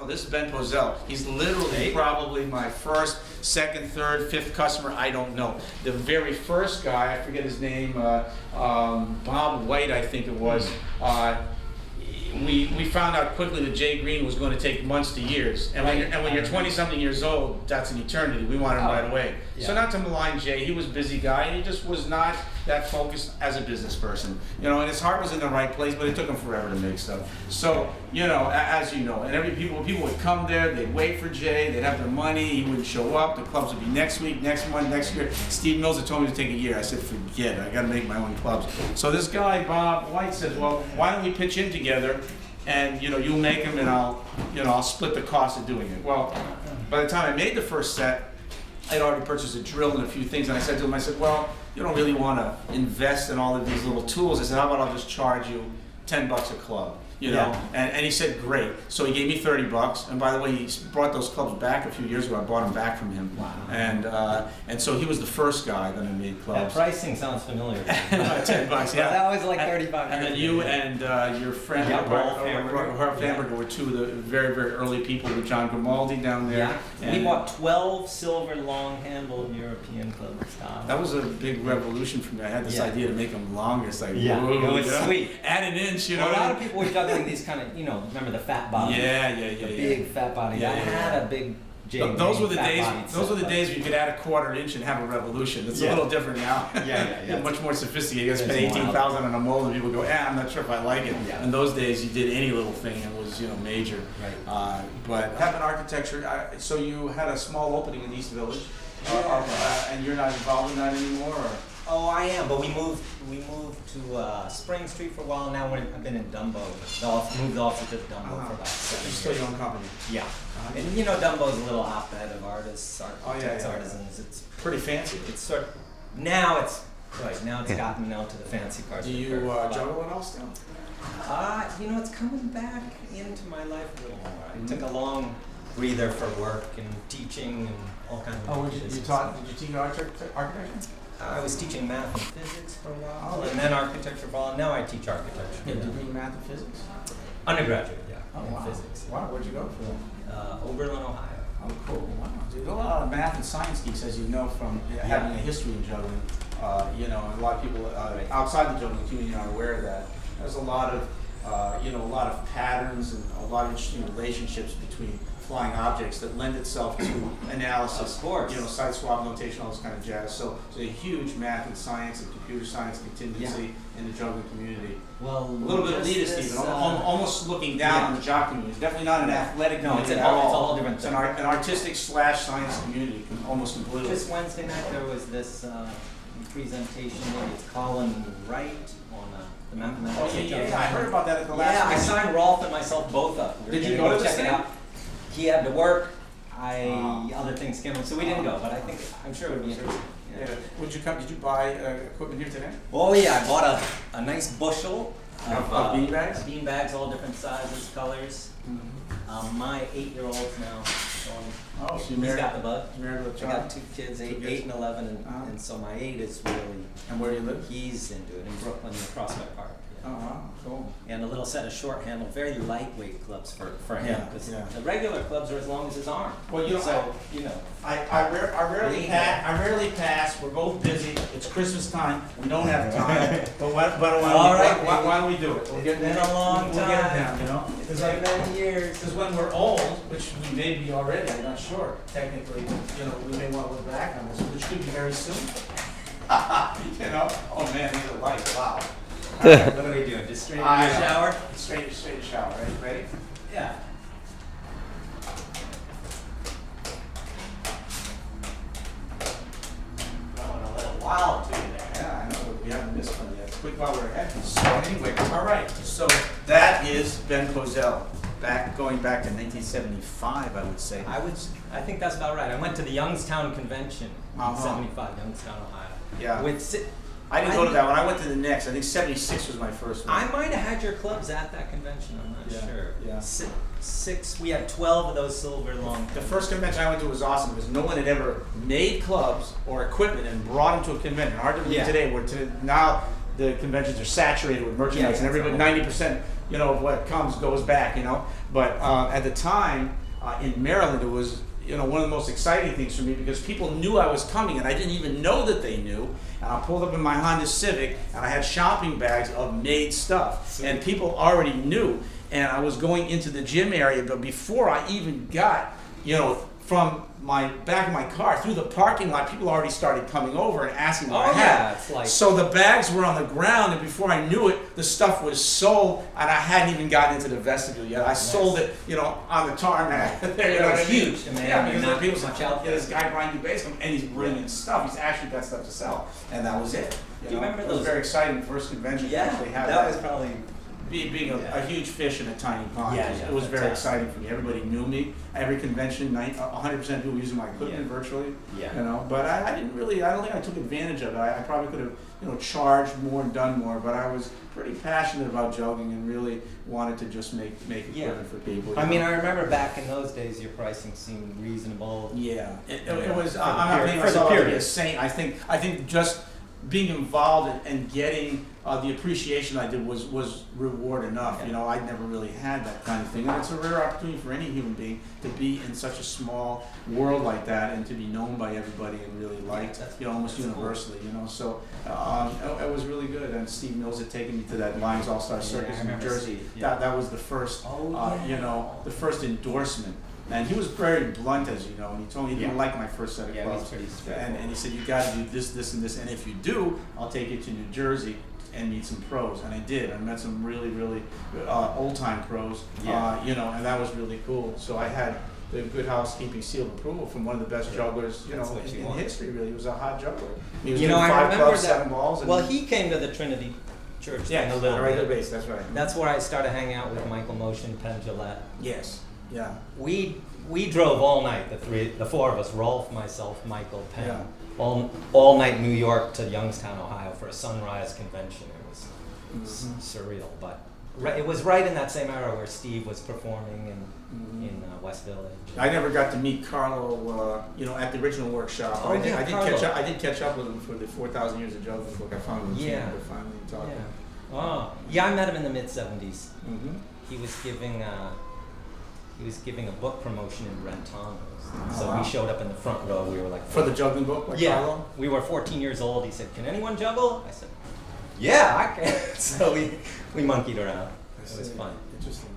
This is Ben Posel. He's literally probably my first, second, third, fifth customer. I don't know. The very first guy, I forget his name, Bob White, I think it was. We found out quickly that Jay Green was going to take months to years, and when you're 20-something years old, that's an eternity. We wanted him right away. Yeah. So not to malign Jay, he was a busy guy. He just was not that focused as a business person, and his heart was in the right place, but it took him forever to make stuff. So as you know, and people would come there, they'd wait for Jay, they'd have their money, he wouldn't show up. The clubs would be next week, next month, next year. Steve Mills had told me to take a year. I said, forget it. I got to make my own clubs. So this guy Bob White says, well, why don't we pitch in together? And you'll make them, and I'll split the cost of doing it. Well, by the time I made the first set, I'd already purchased a drill and a few things, and I said to him, well, you don't really want to invest in all of these little tools. I said, how about I'll just charge you $10 a club? And he said, great. So he gave me $30, and by the way, he brought those clubs back a few years ago. I bought them back from him. Wow. And so he was the first guy that I made clubs. That pricing sounds familiar. $10, yeah. That was like 35. And then you and your friend Rolf Hamburger were two of the very, very early people with John Grimaldi down there. Yeah. And we bought 12 silver long-handled European club style. That was a big revolution for me. I had this idea to make them longer. It's like, whoa, it was sweet. Add an inch, A lot of people were juggling these kind of, remember the fat body? The big fat body. I had a big Those were the days. Those were the days where you could add a quarter inch and have a revolution. It's a little different now. Much more sophisticated. You spend 18,000 on a mold, and people go, I'm not sure if I like it. Yeah. In those days, you did any little thing, and it was major. Right. But having architecture, so you had a small opening in East Village, and you're not involved in that anymore, or? Oh, I am, but we moved to Spring Street for a while. Now I've been in Dumbo. Moved also to Dumbo for about 7 years. Still your own company? Yeah. And Dumbo's a little hotbed of artists, architects, artisans. It's pretty fancy. It's sort of, now it's gotten now to the fancy parts. Do you juggle at all still? It's coming back into my life a little more. I took a long breather for work and teaching and all kinds of did you teach architecture? I was teaching math and physics for a while, and then architecture for a while, and now I teach architecture. Did you do math and physics? Undergraduate, yeah. In physics. Wow, where'd you go for that? Oberlin, Ohio. Oh, cool. Wow. Dude, a lot of math and science geeks, as you know, from having a history in juggling. And a lot of people outside the juggling community are aware of that. There's a lot of, a lot of patterns and a lot of interesting relationships between flying objects that lend itself to analysis. Of course. Side swap notation, all this kind of jazz. So a huge math and science and computer science contingency in the juggling community. Well, a little bit elitist even, almost looking down on the jock community. It's definitely not an athletic community it's at all. It's all different. It's an artistic / science community, almost completely. Just Wednesday night there was this presentation. It's Colin Wright on the mathematics. I heard about that at the last. Yeah, I signed Rolf and myself both up. Did you go to check it out? He had to work. Other things came up, so we didn't go. But I'm sure it would be interesting. Yeah. Would you come? Did you buy equipment here today? Oh yeah, I bought a nice bushel of bean bags. Bean bags, all different sizes, colors. My 8-year-old's now going. So he's got the bug. Married with I got 2 kids, 8 and 11, and so my 8 is really. And where do you live? He's into it in Brooklyn, the Prospect Park. Cool. And a little set of short handle, very lightweight clubs for him, because the regular clubs are as long as his arm. Well, I rarely pass. We're both busy. It's Christmas time. We don't have time. But why don't we do it? It's been a long time. We'll get it down, It's like many years. Because when we're old, which we may be already, I'm not sure. Technically, we may want to look back on this, which could be very soon. Oh man, these are lights. Wow. Right, what are we doing? Just straight in the shower? Straight shower, right? Ready? Yeah. Going a little wild to you there. Yeah, I know. We haven't missed one yet. Quick while we're ahead. So anyway, all right. So that is Ben Posel. Going back to 1975, I would say. I think that's about right. I went to the Youngstown Convention in '75, Youngstown, Ohio. Yeah. I didn't go to that one. I went to the next. I think '76 was my first one. I might have had your clubs at that convention. I'm not sure. Yeah. Six. We had 12 of those silver long. The first convention I went to was awesome because no one had ever made clubs or equipment and brought them to a convention. Hard to believe today. Now the conventions are saturated with merchandise, and everybody 90%, you know, of what comes goes back, you know. But at the time in Maryland, it was, you know, one of the most exciting things for me because people knew I was coming, and I didn't even know that they knew. And I pulled up in my Honda Civic, and I had shopping bags of made stuff, and people already knew. And I was going into the gym area, but before I even got, you know, from my back of my car through the parking lot, people already started coming over and asking what I had. It's like, so the bags were on the ground, and before I knew it, the stuff was sold, and I hadn't even gotten into the vestibule yet. I sold it, you know, on the tarmac. There, you know what I mean? Huge, man. Yeah, because people much said, out yeah, there. this guy Brian Dubé coming, and he's bringing stuff. He's actually got stuff to sell, and that was it. Do you remember it was those? very exciting. First convention to Yeah, actually have that was probably. being a huge fish in a tiny pond. Yeah, It was very fantastic. exciting for me. Everybody knew me. Every convention, 100% of people using my equipment virtually. Yeah. You know, but I didn't really. I don't think I took advantage of it. I probably could have, you know, charged more and done more. But I was pretty passionate about juggling and really wanted to just make equipment for people. I mean, I remember back in those days, your pricing seemed reasonable. Yeah, it was. For the I'm not paying period. myself out to be a saint. I think just being involved and getting the appreciation I did was reward enough. Yeah. You know, I'd never really had that kind of thing, and it's a rare opportunity for any human being to be in such a small world like that and to be known by everybody and really liked, you know, almost universally. Cool. You know, so it was really good. And Steve Mills had taken me to that Lions All-Star Circus in New Jersey. That was the first, you know, the first endorsement. And he was very blunt, as you know, and he told me he didn't like my first set of gloves. And he said, you got to do this, this, and this, and if you do, I'll take you to New Jersey and meet some pros. And I did. I met some really, really old-time pros, you know, and that was really cool. So I had the Good Housekeeping seal of approval from one of the best jugglers, you know, in history, really. He was a hot juggler. He was doing 5 clubs, 7 balls. Well, he came to the Trinity Church thing a little regular bit. base, that's right. That's where I started hanging out with Michael Motion, Penn Gillette. Yes. Yeah. We drove all night, the 4 of us, Rolf, myself, Michael, Penn, all night New York to Youngstown, Ohio for a sunrise convention. It was surreal, but it was right in that same era where Steve was performing in West Village. I never got to meet Carlo, you know, at the original workshop. Oh, I did catch up with him for the 4,000 Years of Juggling book. I found him to finally talk. I met him in the mid-'70s. He was giving a book promotion in Renton. So we showed up in the front row. We were like, for the juggling book, like Carlo? We were 14 years old. He said, "Can anyone juggle?" I said, "Yeah, I can." So we monkeyed around. It was fun. Interesting.